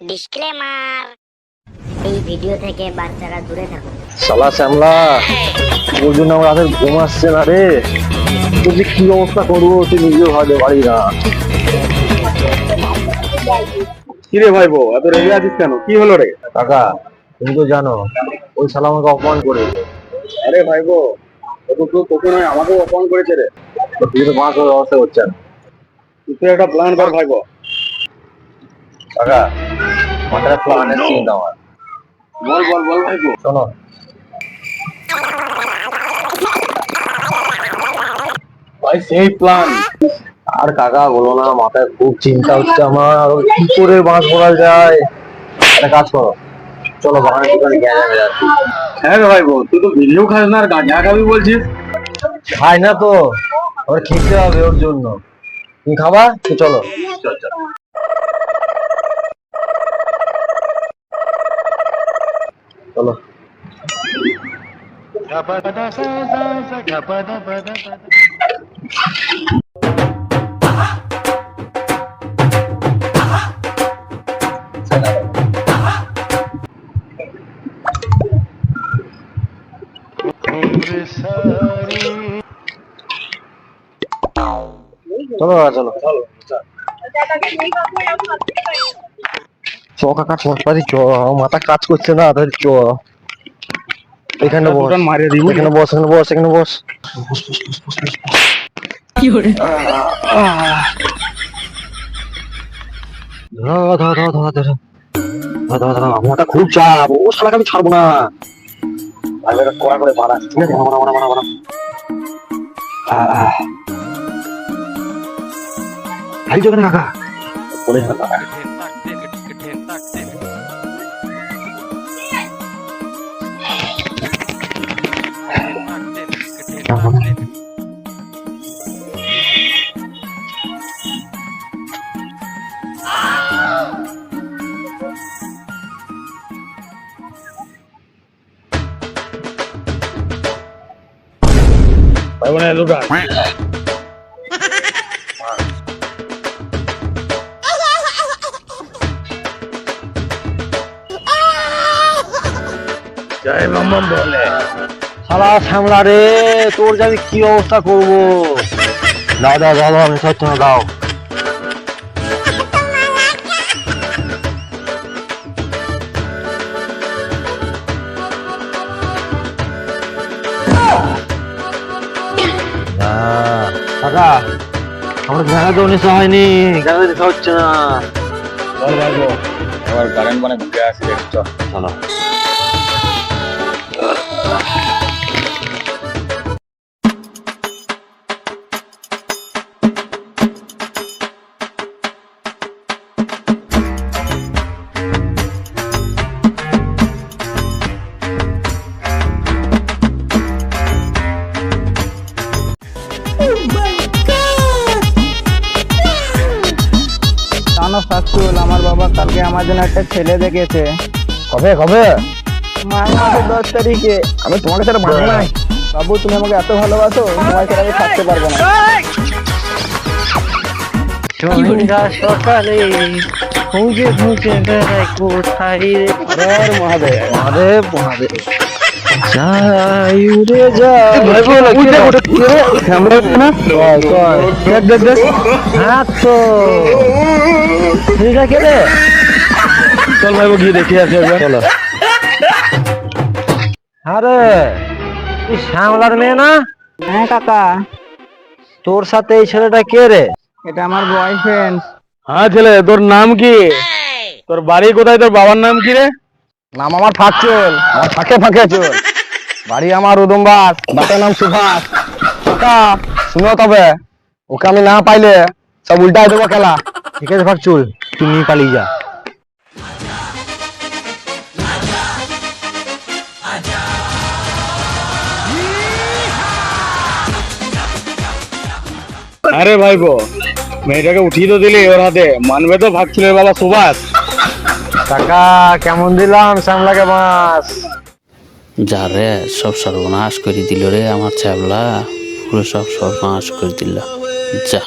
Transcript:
Disclaimer, এই video থেকে বাচ্চারা দূরে থাকুন। শালা শ্যামলা, ওর জন্য আমার রাতে ঘুম আসছে না রে। তুই যে কি অবস্থা করবো তুই নিজেও ভাবতে পারি না। কি রে ভাইবো, এত রেগে আছিস কেন? কি হলো রে? কাকা, তুমি তো জানো ওই শালা আমাকে অপমান করেছে। আরে ভাইবো, তোকে নয় আমাকেও অপমান করেছে রে। তো তুই তো মাছ ধরার ব্যবস্থা করছেন। তুই একটা প্ল্যান কর ভাইবো। কাকা, মাথায় প্ল্যান এসছে কিন্তু আমার। বল বল বল ভাইবো। শোনো, ভাই সেই প্ল্যান। আর কাকা বলো না, মাথায় খুব চিন্তা হচ্ছে আমার, কি করে মাছ ধরা যায়। একটা কাজ করো, চলো বাগানের দোকানে গিয়ে যাচ্ছি। হ্যাঁ রে ভাইবো, তুই তো ভিডিও খাস না আর গাঁজা খাবি বলছিস। খাই না তো, ওর খেতে হবে ওর জন্য। তুমি খাবা তো চলো। চল চল। চলো। চলো চলো চলো। চ কাকা, চ পারি, চ। মাথা কাজ করছে না, তাহলে চ। এখানে বস, মারিয়ে দিব। এখানে বস, এখানে বস, এখানে বস। ধরো ধরো ধরো ধরো ধরো ধরো ধরো, মাথা খুব চাপ, ও শালাকে আমি ছাড়বো না। আমি এটা কড়া করে মারা, ঠিক আছে? মারা মারা মারা মারা। হাই যোগ না কাকা, বলে না কাকা। ভাইবো না এলোটা। জয় মাম্মাম বলে। শালা শ্যামলা রে, তোর যে আমি কি অবস্থা করবো। দাও দাও দাও দাও, আমি সত্য দাও। কাকা, আমার গানা তো নেশা হয়নি, গানা নেশা হচ্ছে না। চল ভাইবো, এবার কারেন্ট মানে ঘুরে আসি। চল চলো। জানো শাশুল, আমার বাবা কালকে আমার জন্য একটা ছেলে দেখেছে। কবে কবে? মাসের 10 তারিখে। আমি তোমাকে সেটা মানি নাই। বাবু, তুমি আমাকে এত ভালোবাসো, তোমার ছাড়া আমি থাকতে পারবো না। সন্ধ্যা সকালে খুঁজে খুঁজে বেড়াই কোথায় রে। হর মহাদেব মহাদেব মহাদেব। যাই উড়ে যাই। ভাই বল, উঠে উঠে ক্যামেরা না। চল চল, দেখ দেখ দেখ। হ্যাঁ তো ঠিক আছে রে। চল ভাইবো, গিয়ে দেখে আসি একবার। চলো। আরে তুই শ্যামলার মেয়ে না? হ্যাঁ কাকা, তোর সাথে এই ছেলেটা কে রে? এটা আমার বয়ফ্রেন্ড। হ্যাঁ ছেলে, তোর নাম কি? তোর বাড়ি কোথায়? তোর বাবার নাম কি রে? নাম আমার ফাঁকচল, আমার ফাঁকে ফাঁকে চল। বাড়ি আমার উদমবাস, বাপের নাম সুভাষ। কাকা শুনো, তবে ওকে আমি না পাইলে সব উল্টাই দেবো খেলা। ঠিক আছে ফাঁকচুল, তুই নিয়ে পালিয়ে যা। আরে ভাইবো, মেয়েটাকে উঠিয়ে তো দিলি, ওর হাতে মানবে তো ভাগছিলের বাবা সুভাষ। কাকা কেমন দিলাম শ্যামলাকে মাছ? যা রে, সব সর্বনাশ করে দিল রে আমার ছ্যাবলা, পুরো সব সর্বনাশ করে দিল। যা